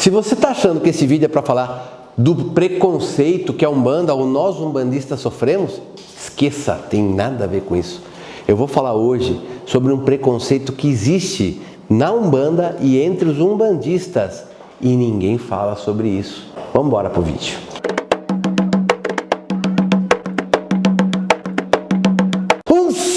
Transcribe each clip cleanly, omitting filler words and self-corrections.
Se você está achando que esse vídeo é para falar do preconceito que a Umbanda ou nós umbandistas sofremos, esqueça, tem nada a ver com isso. Eu vou falar hoje sobre um preconceito que existe na Umbanda e entre os umbandistas e ninguém fala sobre isso. Vamos embora pro vídeo.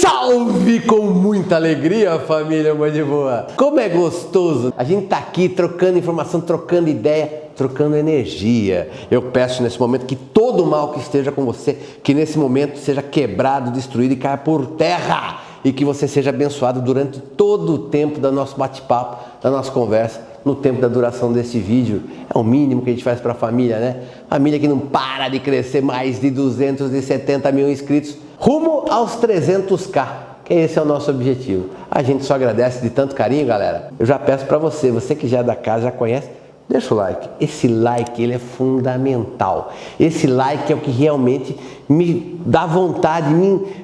Salve com muita alegria, família Mãe de Boa! Como é gostoso! A gente tá aqui trocando informação, trocando ideia, trocando energia. Eu peço nesse momento que todo mal que esteja com você, que nesse momento seja quebrado, destruído e caia por terra. E que você seja abençoado durante todo o tempo do nosso bate-papo, da nossa conversa, no tempo da duração desse vídeo. É o mínimo que a gente faz para a família, né? Família que não para de crescer, mais de 270 mil inscritos, rumo aos 300k. Que esse é o nosso objetivo. A gente só agradece de tanto carinho, galera. Eu já peço para você que já é da casa, já conhece, deixa o like. Esse like, ele é fundamental. Esse like é o que realmente me dá vontade,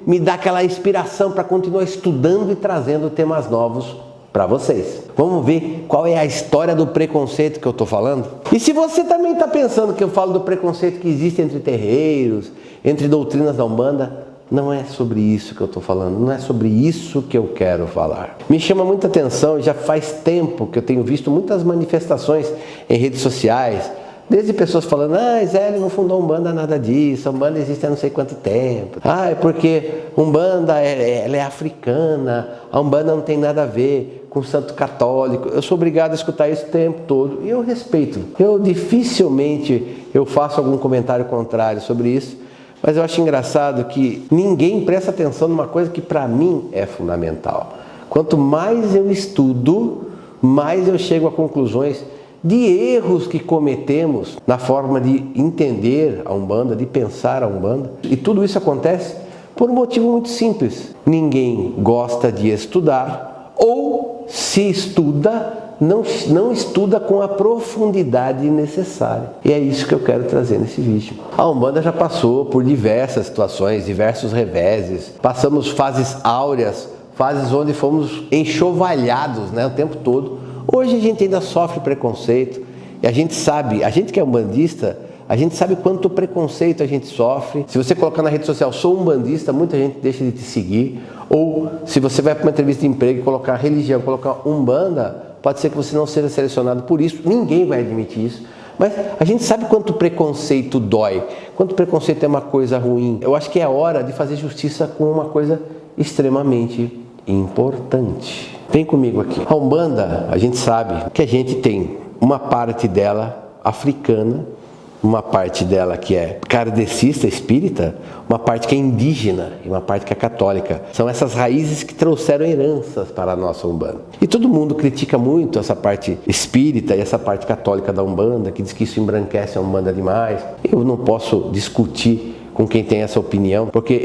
me dá aquela inspiração para continuar estudando e trazendo temas novos para vocês. Vamos ver qual é a história do preconceito que eu estou falando? E se você também está pensando que eu falo do preconceito que existe entre terreiros, entre doutrinas da Umbanda, não é sobre isso que eu estou falando, não é sobre isso que eu quero falar. Me chama muita atenção, já faz tempo que eu tenho visto muitas manifestações em redes sociais, desde pessoas falando, Zé não fundou Umbanda nada disso, a Umbanda existe há não sei quanto tempo. É porque Umbanda ela é africana, a Umbanda não tem nada a ver com o santo católico. Eu sou obrigado a escutar isso o tempo todo e eu respeito. Eu dificilmente faço algum comentário contrário sobre isso. Mas eu acho engraçado que ninguém presta atenção numa coisa que para mim é fundamental. Quanto mais eu estudo, mais eu chego a conclusões de erros que cometemos na forma de entender a Umbanda, de pensar a Umbanda. E tudo isso acontece por um motivo muito simples. Ninguém gosta de estudar ou se estuda, não estuda com a profundidade necessária. E é isso que eu quero trazer nesse vídeo. A Umbanda já passou por diversas situações, diversos reveses. Passamos fases áureas, fases onde fomos enxovalhados, o tempo todo. Hoje a gente ainda sofre preconceito. E a gente sabe, a gente que é umbandista, a gente sabe quanto preconceito a gente sofre. Se você colocar na rede social, sou umbandista, muita gente deixa de te seguir. Ou se você vai para uma entrevista de emprego e colocar religião, colocar Umbanda, pode ser que você não seja selecionado por isso, ninguém vai admitir isso. Mas a gente sabe quanto preconceito dói, quanto preconceito é uma coisa ruim. Eu acho que é hora de fazer justiça com uma coisa extremamente importante. Vem comigo aqui. A Umbanda, a gente sabe que a gente tem uma parte dela africana, uma parte dela que é kardecista, espírita, uma parte que é indígena e uma parte que é católica. São essas raízes que trouxeram heranças para a nossa Umbanda. E todo mundo critica muito essa parte espírita e essa parte católica da Umbanda, que diz que isso embranquece a Umbanda demais. Eu não posso discutir com quem tem essa opinião, porque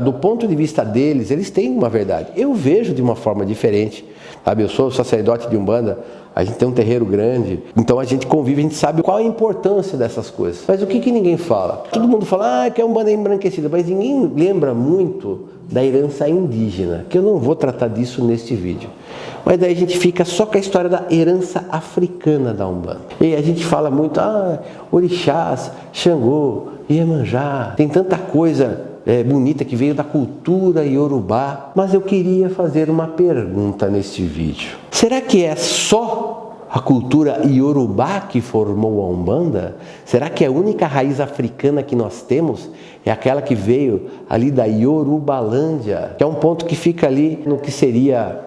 do ponto de vista deles, eles têm uma verdade. Eu vejo de uma forma diferente, sabe? Eu sou sacerdote de Umbanda, a gente tem um terreiro grande, então a gente convive, a gente sabe qual a importância dessas coisas. Mas o que ninguém fala? Todo mundo fala, que a Umbanda é embranquecida, mas ninguém lembra muito da herança indígena, que eu não vou tratar disso neste vídeo. Mas daí a gente fica só com a história da herança africana da Umbanda. E a gente fala muito, orixás, Xangô, Iemanjá, tem tanta coisa bonita que veio da cultura iorubá. Mas eu queria fazer uma pergunta neste vídeo. Será que é só a cultura iorubá que formou a Umbanda? Será que a única raiz africana que nós temos é aquela que veio ali da Yorubalândia, que é um ponto que fica ali no que seria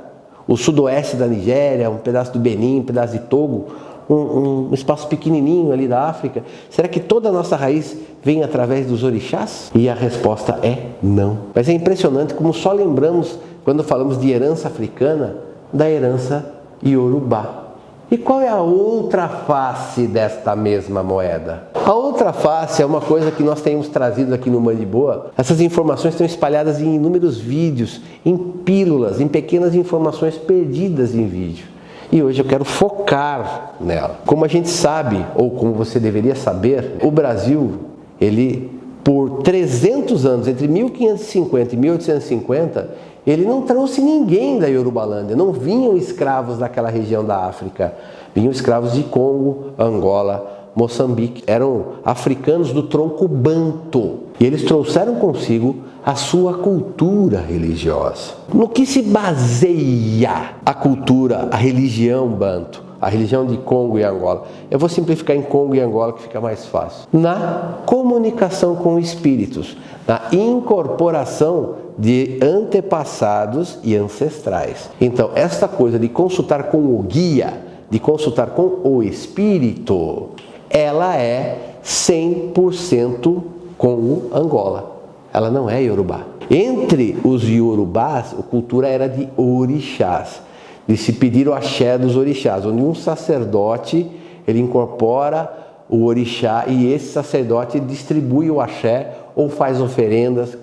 o sudoeste da Nigéria, um pedaço do Benin, um pedaço de Togo, um espaço pequenininho ali da África? Será que toda a nossa raiz vem através dos orixás? E a resposta é não. Mas é impressionante como só lembramos, quando falamos de herança africana, da herança iorubá. E qual é a outra face desta mesma moeda? A outra face é uma coisa que nós temos trazido aqui no Mãe de Boa. Essas informações estão espalhadas em inúmeros vídeos, em pílulas, em pequenas informações perdidas em vídeo. E hoje eu quero focar nela. Como a gente sabe, ou como você deveria saber, o Brasil, ele por 300 anos, entre 1550 e 1850, ele não trouxe ninguém da Yorubalândia, não vinham escravos daquela região da África, vinham escravos de Congo, Angola, Moçambique, eram africanos do tronco banto, e eles trouxeram consigo a sua cultura religiosa. No que se baseia a cultura, a religião banto, a religião de Congo e Angola? Eu vou simplificar em Congo e Angola que fica mais fácil. Na comunicação com espíritos, na incorporação de antepassados e ancestrais. Então, esta coisa de consultar com o guia, de consultar com o espírito, ela é 100% Congo, Angola. Ela não é Yorubá. Entre os Yorubás, a cultura era de orixás, de se pedir o axé dos orixás, onde um sacerdote ele incorpora o orixá e esse sacerdote distribui o axé ou faz oferendas.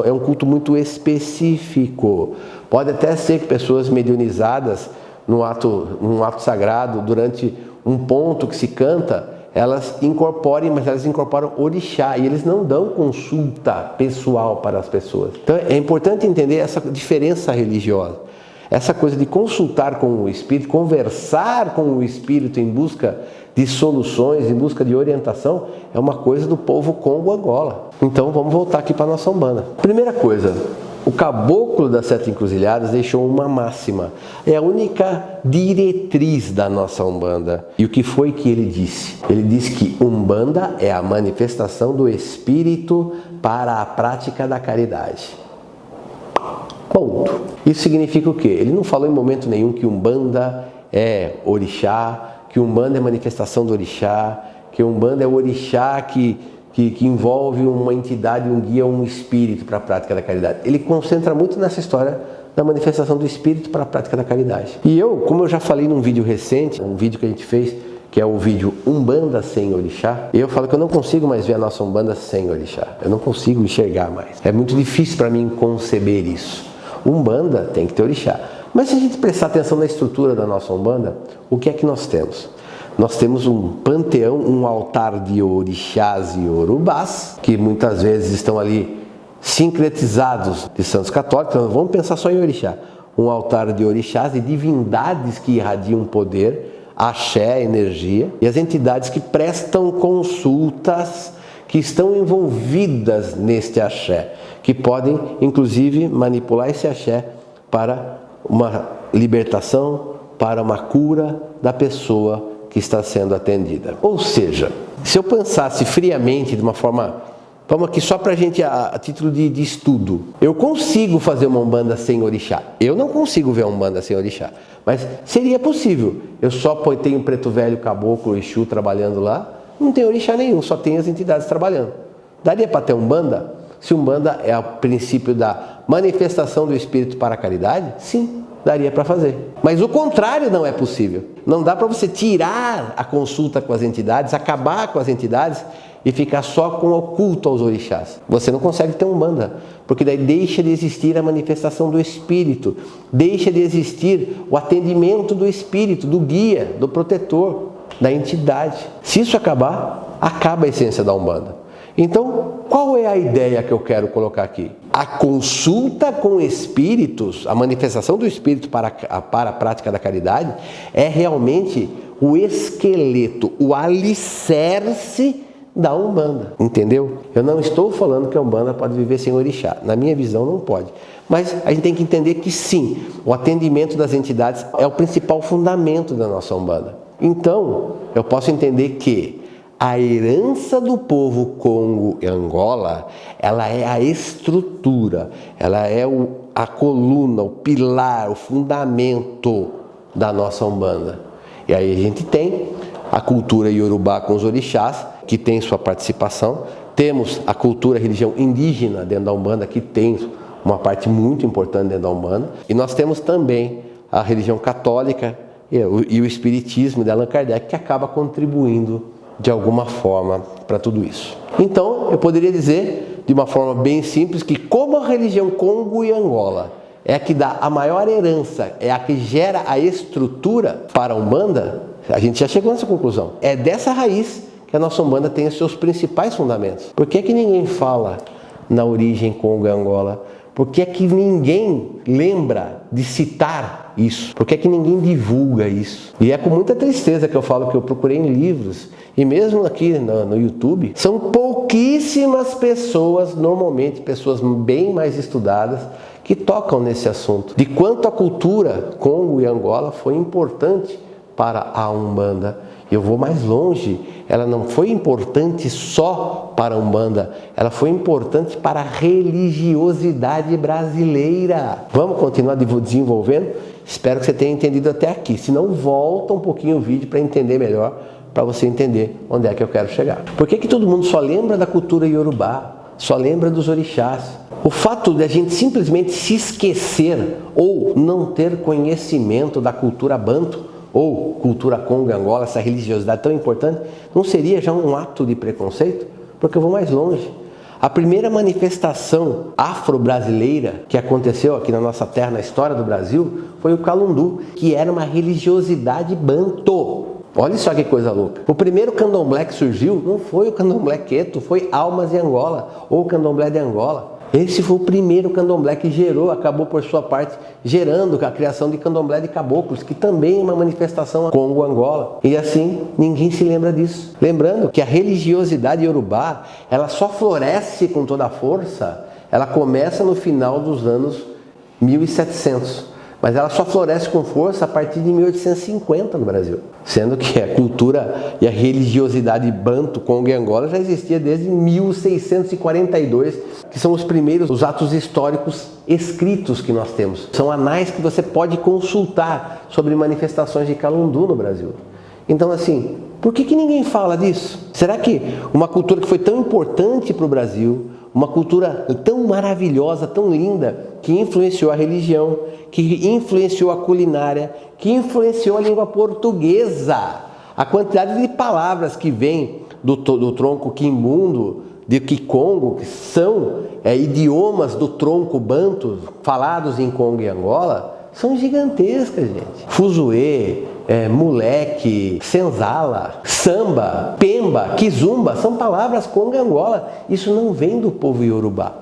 É um culto muito específico. Pode até ser que pessoas mediunizadas num ato sagrado, durante um ponto que se canta, elas incorporem, mas elas incorporam orixá e eles não dão consulta pessoal para as pessoas. Então é importante entender essa diferença religiosa. Essa coisa de consultar com o espírito, conversar com o espírito em busca de soluções, em busca de orientação, é uma coisa do povo Congo-Angola. Então vamos voltar aqui para a nossa Umbanda. Primeira coisa, o caboclo das sete encruzilhadas deixou uma máxima. É a única diretriz da nossa Umbanda. E o que foi que ele disse? Ele disse que Umbanda é a manifestação do espírito para a prática da caridade. Ponto. Isso significa o quê? Ele não falou em momento nenhum que Umbanda é orixá, que Umbanda é manifestação do orixá, que Umbanda é o orixá que envolve uma entidade, um guia, um espírito para a prática da caridade. Ele concentra muito nessa história da manifestação do espírito para a prática da caridade. E eu, como eu já falei num vídeo recente, um vídeo que a gente fez, que é o vídeo Umbanda sem orixá, eu falo que eu não consigo mais ver a nossa Umbanda sem orixá. Eu não consigo enxergar mais. É muito difícil para mim conceber isso. Umbanda tem que ter orixá. Mas se a gente prestar atenção na estrutura da nossa Umbanda, o que é que nós temos? Nós temos um panteão, um altar de orixás e orubás, que muitas vezes estão ali sincretizados de santos católicos. Então, vamos pensar só em orixá. Um altar de orixás e divindades que irradiam poder, axé, energia, e as entidades que prestam consultas, que estão envolvidas neste axé, que podem, inclusive, manipular esse axé para uma libertação, para uma cura da pessoa que está sendo atendida. Ou seja, se eu pensasse friamente, de uma forma, vamos aqui só para a gente, a título de estudo, eu consigo fazer uma Umbanda sem orixá. Eu não consigo ver uma Umbanda sem orixá, mas seria possível. Eu só tenho Preto Velho, Caboclo, Exu trabalhando lá, não tem orixá nenhum, só tem as entidades trabalhando. Daria para ter Umbanda? Se Umbanda é o princípio da manifestação do espírito para a caridade, sim, daria para fazer. Mas o contrário não é possível. Não dá para você tirar a consulta com as entidades, acabar com as entidades e ficar só com o culto aos orixás. Você não consegue ter Umbanda, porque daí deixa de existir a manifestação do espírito, deixa de existir o atendimento do espírito, do guia, do protetor, da entidade. Se isso acabar, acaba a essência da Umbanda. Então, qual é a ideia que eu quero colocar aqui? A consulta com espíritos, a manifestação do espírito para a prática da caridade, é realmente o esqueleto, o alicerce da Umbanda. Entendeu? Eu não estou falando que a Umbanda pode viver sem orixá. Na minha visão, não pode. Mas a gente tem que entender que sim, o atendimento das entidades é o principal fundamento da nossa Umbanda. Então, eu posso entender que a herança do povo Congo e Angola, ela é a estrutura, ela é a coluna, o pilar, o fundamento da nossa Umbanda. E aí a gente tem a cultura iorubá com os orixás, que tem sua participação. Temos a cultura, a religião indígena dentro da Umbanda, que tem uma parte muito importante dentro da Umbanda. E nós temos também a religião católica e o espiritismo de Allan Kardec, que acaba contribuindo de alguma forma para tudo isso. Então, eu poderia dizer, de uma forma bem simples, que como a religião Congo e Angola é a que dá a maior herança, é a que gera a estrutura para a Umbanda, a gente já chegou nessa conclusão. É dessa raiz que a nossa Umbanda tem os seus principais fundamentos. Por que ninguém fala na origem Congo e Angola? Por que é que ninguém lembra de citar isso? Por que é que ninguém divulga isso? E é com muita tristeza que eu falo que eu procurei em livros, e mesmo aqui no YouTube, são pouquíssimas pessoas, normalmente pessoas bem mais estudadas, que tocam nesse assunto. De quanto a cultura Congo e Angola foi importante para a Umbanda. Eu vou mais longe, ela não foi importante só para a Umbanda, ela foi importante para a religiosidade brasileira. Vamos continuar desenvolvendo? Espero que você tenha entendido até aqui. Se não, volta um pouquinho o vídeo para entender melhor, para você entender onde é que eu quero chegar. Por que todo mundo só lembra da cultura iorubá, só lembra dos orixás? O fato de a gente simplesmente se esquecer ou não ter conhecimento da cultura banto, ou cultura Congo e Angola, essa religiosidade tão importante, não seria já um ato de preconceito? Porque eu vou mais longe. A primeira manifestação afro-brasileira que aconteceu aqui na nossa terra, na história do Brasil, foi o Calundu, que era uma religiosidade banto. Olha só que coisa louca. O primeiro candomblé que surgiu não foi o candomblé queto, foi Almas de Angola, ou candomblé de Angola. Esse foi o primeiro candomblé que acabou por sua parte, gerando a criação de candomblé de caboclos, que também é uma manifestação Congo-Angola. E assim, ninguém se lembra disso. Lembrando que a religiosidade iorubá, ela só floresce com toda a força, ela começa no final dos anos 1700. Mas ela só floresce com força a partir de 1850 no Brasil. Sendo que a cultura e a religiosidade banto, Congo e Angola já existia desde 1642, que são os atos históricos escritos que nós temos. São anais que você pode consultar sobre manifestações de Calundu no Brasil. Então assim, por que ninguém fala disso? Será que uma cultura que foi tão importante para o Brasil, uma cultura tão maravilhosa, tão linda, que influenciou a religião, que influenciou a culinária, que influenciou a língua portuguesa, a quantidade de palavras que vem do tronco quimbundo, de Kikongo, que são idiomas do tronco banto, falados em Congo e Angola, são gigantescas, gente. Fuzuê, moleque, senzala, samba, pemba, kizumba, são palavras Congo e Angola. Isso não vem do povo iorubá.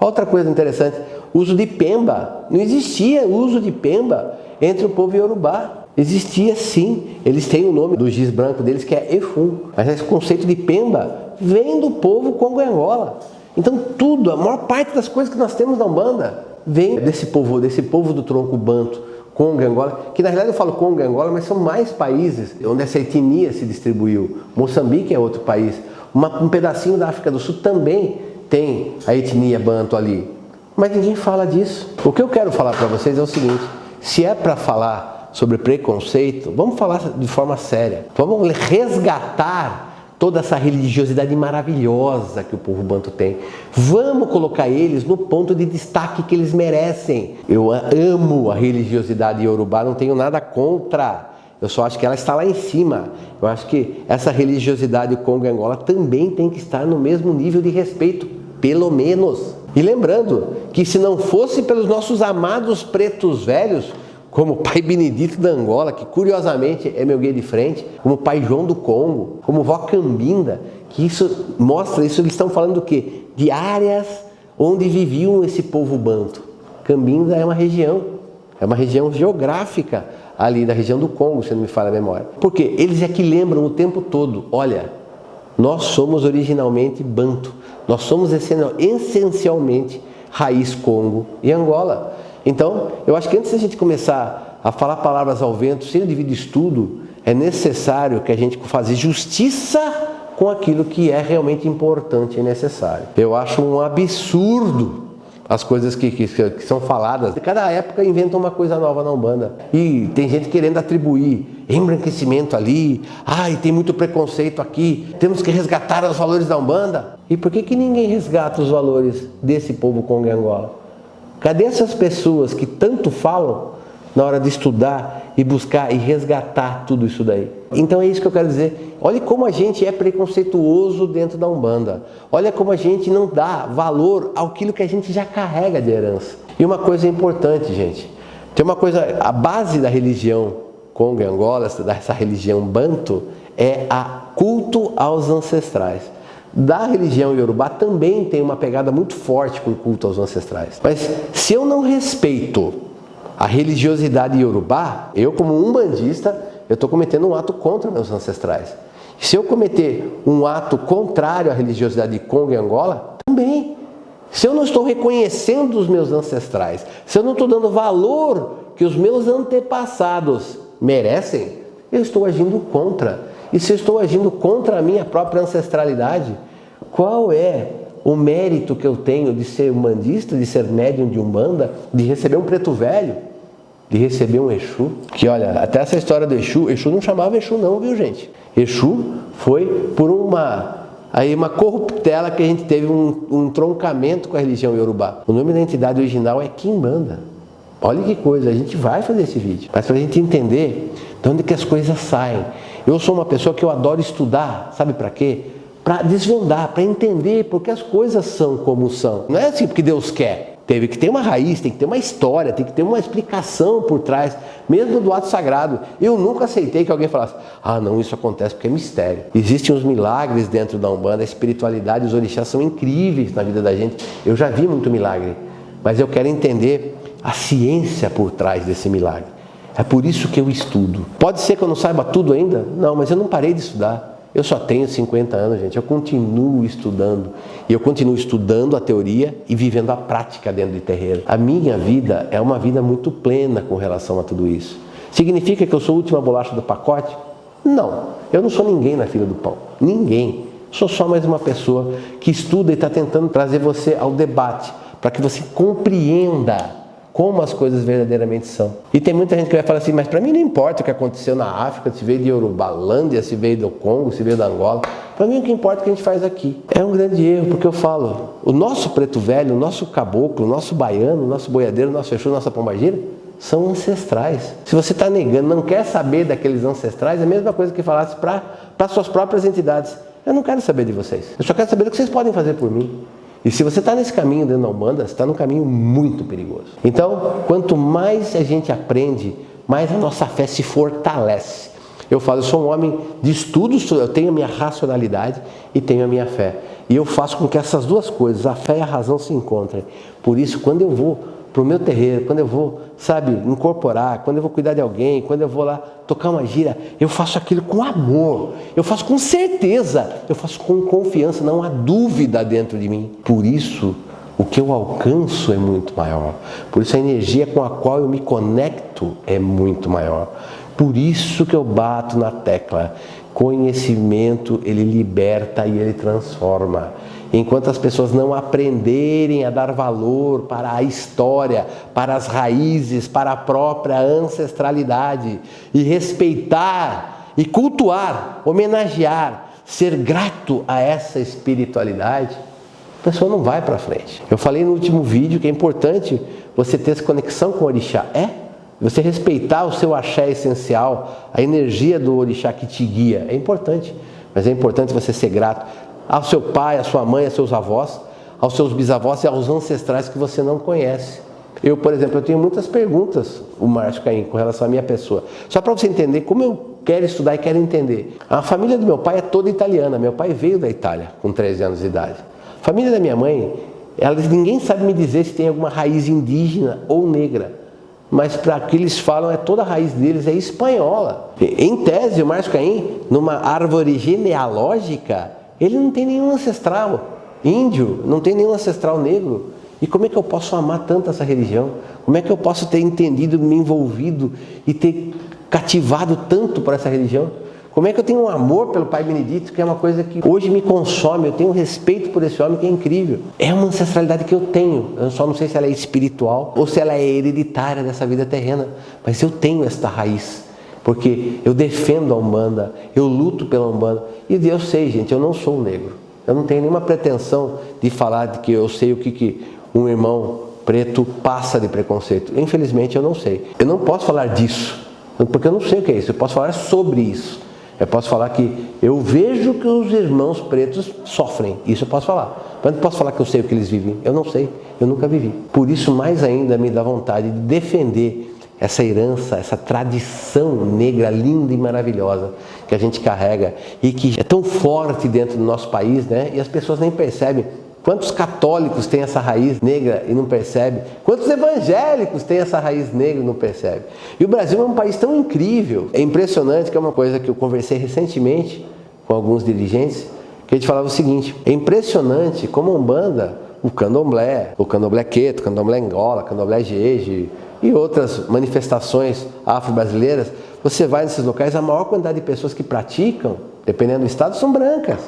Outra coisa interessante, uso de pemba. Não existia uso de pemba entre o povo iorubá. Existia sim, eles têm o nome do giz branco deles que é Efum. Mas esse conceito de pemba vem do povo Congo e Angola. Então tudo, a maior parte das coisas que nós temos na Umbanda vem desse povo do tronco banto, Congo e Angola, que na realidade eu falo Congo e Angola, mas são mais países onde essa etnia se distribuiu. Moçambique é outro país, um pedacinho da África do Sul também tem a etnia banto ali, mas ninguém fala disso. O que eu quero falar para vocês é o seguinte: se é para falar sobre preconceito, vamos falar de forma séria, vamos resgatar toda essa religiosidade maravilhosa que o povo banto tem. Vamos colocar eles no ponto de destaque que eles merecem. Eu amo a religiosidade iorubá, não tenho nada contra. Eu só acho que ela está lá em cima. Eu acho que essa religiosidade Congo e Angola também tem que estar no mesmo nível de respeito, pelo menos. E lembrando que se não fosse pelos nossos amados pretos velhos, como o pai Benedito da Angola, que curiosamente é meu guia de frente, como o pai João do Congo, como vó Cambinda, que isso mostra, isso eles estão falando do quê? De áreas onde viviam esse povo banto. Cambinda é uma região geográfica ali da região do Congo, se não me falha a memória. Porque eles é que lembram o tempo todo, olha, nós somos originalmente banto, nós somos essencialmente raiz Congo e Angola. Então, eu acho que antes da gente começar a falar palavras ao vento, sem o devido estudo, é necessário que a gente faça justiça com aquilo que é realmente importante e necessário. Eu acho um absurdo as coisas que são faladas. Cada época inventa uma coisa nova na Umbanda. E tem gente querendo atribuir embranquecimento ali. Ai, tem muito preconceito aqui. Temos que resgatar os valores da Umbanda. E por que ninguém resgata os valores desse povo Congo e Angola? Cadê essas pessoas que tanto falam na hora de estudar e buscar e resgatar tudo isso daí? Então é isso que eu quero dizer. Olha como a gente é preconceituoso dentro da Umbanda. Olha como a gente não dá valor àquilo que a gente já carrega de herança. E uma coisa importante, gente. Tem uma coisa, a base da religião Congo e Angola, dessa religião banto, é a culto aos ancestrais. da religião iorubá também tem uma pegada muito forte com o culto aos ancestrais. Mas se eu não respeito a religiosidade iorubá, eu como umbandista, eu estou cometendo um ato contra meus ancestrais. Se eu cometer um ato contrário à religiosidade de Congo e Angola, também. Se eu não estou reconhecendo os meus ancestrais, se eu não estou dando valor que os meus antepassados merecem, eu estou agindo contra. E se eu estou agindo contra a minha própria ancestralidade, qual é o mérito que eu tenho de ser umbandista, de ser médium de umbanda, de receber um preto velho, de receber um Exu? Que olha, até essa história do Exu não chamava Exu não, viu gente? Exu foi por uma corruptela que a gente teve um entroncamento com a religião iorubá. O nome da entidade original é Quimbanda. Olha que coisa, a gente vai fazer esse vídeo, mas para a gente entender de onde que as coisas saem. Eu sou uma pessoa que eu adoro estudar, sabe para quê? Para desvendar, para entender porque as coisas são como são. Não é assim porque Deus quer. Teve que ter uma raiz, tem que ter uma história, tem que ter uma explicação por trás, mesmo do ato sagrado. Eu nunca aceitei que alguém falasse, ah não, isso acontece porque é mistério. Existem os milagres dentro da Umbanda, a espiritualidade, os orixás são incríveis na vida da gente. Eu já vi muito milagre, mas eu quero entender a ciência por trás desse milagre. É por isso que eu estudo. Pode ser que eu não saiba tudo ainda? Não, mas eu não parei de estudar. Eu só tenho 50 anos, gente. Eu continuo estudando. E eu continuo estudando a teoria e vivendo a prática dentro de terreiro. A minha vida é uma vida muito plena com relação a tudo isso. Significa que eu sou a última bolacha do pacote? Não. Eu não sou ninguém na fila do pão. Ninguém. Sou só mais uma pessoa que estuda e está tentando trazer você ao debate, para que você compreenda como as coisas verdadeiramente são. E tem muita gente que vai falar assim, mas para mim não importa o que aconteceu na África, se veio de Yorubalândia, se veio do Congo, se veio da Angola. Para mim o que importa é o que a gente faz aqui. É um grande erro, porque eu falo, o nosso preto velho, o nosso caboclo, o nosso baiano, o nosso boiadeiro, o nosso Exu, a nossa pombagira, são ancestrais. Se você está negando, não quer saber daqueles ancestrais, é a mesma coisa que falasse para suas próprias entidades. Eu não quero saber de vocês, eu só quero saber do que vocês podem fazer por mim. E se você está nesse caminho dentro da Umbanda, você está num caminho muito perigoso. Então, quanto mais a gente aprende, mais a nossa fé se fortalece. Eu falo, eu sou um homem de estudos, eu tenho a minha racionalidade e tenho a minha fé. E eu faço com que essas duas coisas, a fé e a razão, se encontrem. Por isso, quando eu vou para o meu terreiro, quando eu vou, sabe, incorporar, quando eu vou cuidar de alguém, quando eu vou lá tocar uma gira, eu faço aquilo com amor, eu faço com certeza, eu faço com confiança, não há dúvida dentro de mim. Por isso, o que eu alcanço é muito maior. Por isso, a energia com a qual eu me conecto é muito maior. Por isso que eu bato na tecla. Conhecimento, ele liberta e ele transforma. Enquanto as pessoas não aprenderem a dar valor para a história, para as raízes, para a própria ancestralidade, e respeitar, e cultuar, homenagear, ser grato a essa espiritualidade, a pessoa não vai para frente. Eu falei no último vídeo que é importante você ter essa conexão com o orixá. Você respeitar o seu axé essencial, a energia do orixá que te guia, é importante. Mas é importante você ser grato ao seu pai, à sua mãe, aos seus avós, aos seus bisavós e aos ancestrais que você não conhece. Eu, por exemplo, eu tenho muitas perguntas, o Márcio Caim, com relação à minha pessoa. Só para você entender como eu quero estudar e quero entender. A família do meu pai é toda italiana. Meu pai veio da Itália com 13 anos de idade. A família da minha mãe, ninguém sabe me dizer se tem alguma raiz indígena ou negra. Mas para que eles falam, toda a raiz deles é espanhola. Em tese, o Márcio Caim, numa árvore genealógica, ele não tem nenhum ancestral índio, não tem nenhum ancestral negro. E como é que eu posso amar tanto essa religião? Como é que eu posso ter entendido, me envolvido e ter cativado tanto por essa religião? Como é que eu tenho um amor pelo Pai Benedito, que é uma coisa que hoje me consome, eu tenho um respeito por esse homem que é incrível. É uma ancestralidade que eu tenho, eu só não sei se ela é espiritual ou se ela é hereditária dessa vida terrena, mas eu tenho esta raiz, porque eu defendo a Umbanda, eu luto pela Umbanda, e eu sei, gente, eu não sou um negro, eu não tenho nenhuma pretensão de falar de que eu sei o que um irmão preto passa de preconceito. Infelizmente eu não sei, eu não posso falar disso, porque eu não sei o que é isso, eu posso falar sobre isso. Eu posso falar que eu vejo que os irmãos pretos sofrem, isso eu posso falar. Mas não posso falar que eu sei o que eles vivem, eu não sei, eu nunca vivi. Por isso mais ainda me dá vontade de defender essa herança, essa tradição negra linda e maravilhosa que a gente carrega e que é tão forte dentro do nosso país, né? E as pessoas nem percebem. Quantos católicos têm essa raiz negra e não percebem? Quantos evangélicos têm essa raiz negra e não percebem? E o Brasil é um país tão incrível. É impressionante, que é uma coisa que eu conversei recentemente com alguns dirigentes, que a gente falava o seguinte: é impressionante como a Umbanda, o candomblé queto, o candomblé angola, o candomblé jeje e outras manifestações afro-brasileiras, você vai nesses locais, a maior quantidade de pessoas que praticam, dependendo do estado, são brancas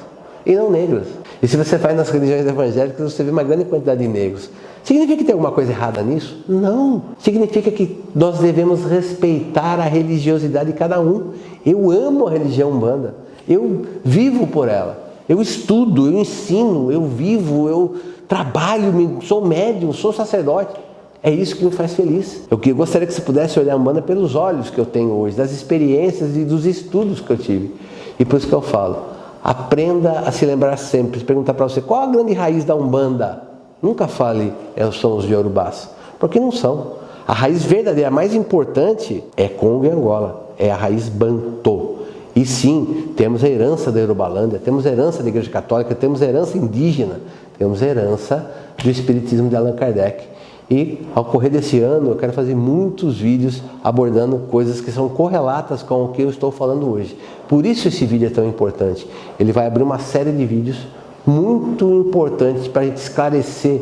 e não negras. E se você vai nas religiões evangélicas, você vê uma grande quantidade de negros. Significa que tem alguma coisa errada nisso? Não. Significa que nós devemos respeitar a religiosidade de cada um. Eu amo a religião Umbanda. Eu vivo por ela. Eu estudo, eu ensino, eu vivo, eu trabalho, sou médium, sou sacerdote. É isso que me faz feliz. Eu gostaria que você pudesse olhar a Umbanda pelos olhos que eu tenho hoje, das experiências e dos estudos que eu tive. E por isso que eu falo, aprenda a se lembrar sempre. Se perguntar para você, qual a grande raiz da Umbanda? Nunca fale, são os Yorubás, porque não são. A raiz verdadeira, a mais importante, é Congo e Angola, é a raiz Banto. E sim, temos a herança da Yorubalândia, temos a herança da Igreja Católica, temos a herança indígena, temos a herança do Espiritismo de Allan Kardec. E ao correr desse ano eu quero fazer muitos vídeos abordando coisas que são correlatas com o que eu estou falando hoje. Por isso esse vídeo é tão importante. Ele vai abrir uma série de vídeos muito importantes para a gente esclarecer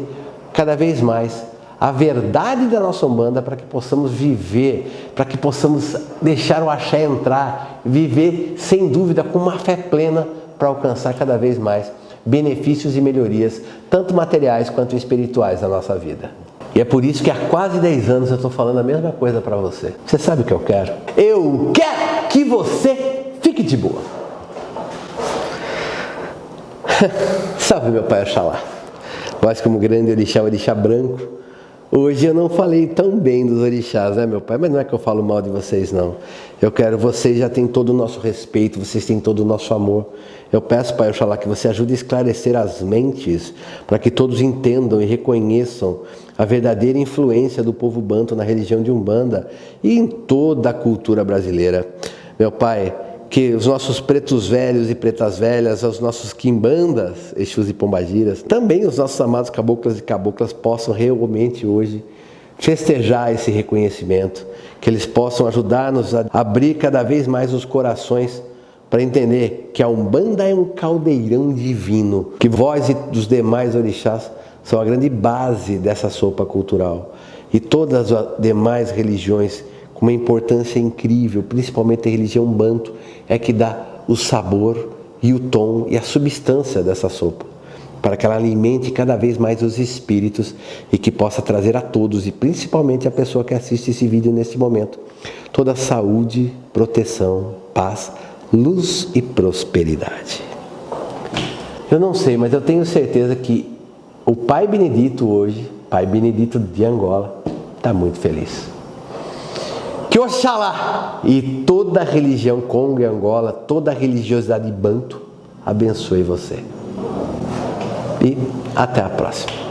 cada vez mais a verdade da nossa Umbanda, para que possamos viver, para que possamos deixar o axé entrar, viver sem dúvida com uma fé plena para alcançar cada vez mais benefícios e melhorias, tanto materiais quanto espirituais na nossa vida. E é por isso que há quase 10 anos eu estou falando a mesma coisa para você. Você sabe o que eu quero? Eu quero que você fique de boa. Salve meu pai Oxalá. Vós como grande orixá, orixá branco. Hoje eu não falei tão bem dos orixás, né meu pai? Mas não é que eu falo mal de vocês não. Vocês já têm todo o nosso respeito, vocês têm todo o nosso amor. Eu peço, pai Oxalá, que você ajude a esclarecer as mentes, para que todos entendam e reconheçam a verdadeira influência do povo banto na religião de Umbanda e em toda a cultura brasileira. Meu pai, que os nossos pretos velhos e pretas velhas, os nossos quimbandas, Exus e pombagiras, também os nossos amados caboclas e caboclas possam realmente hoje festejar esse reconhecimento, que eles possam ajudar-nos a abrir cada vez mais os corações para entender que a Umbanda é um caldeirão divino, que vós e dos demais orixás são a grande base dessa sopa cultural. E todas as demais religiões com uma importância incrível, principalmente a religião banto, é que dá o sabor e o tom e a substância dessa sopa, para que ela alimente cada vez mais os espíritos e que possa trazer a todos, e principalmente a pessoa que assiste esse vídeo neste momento, toda a saúde, proteção, paz, luz e prosperidade. Eu não sei, mas eu tenho certeza que o Pai Benedito hoje, Pai Benedito de Angola, está muito feliz. Que Oxalá e toda a religião Congo e Angola, toda a religiosidade banto, abençoe você. E até a próxima.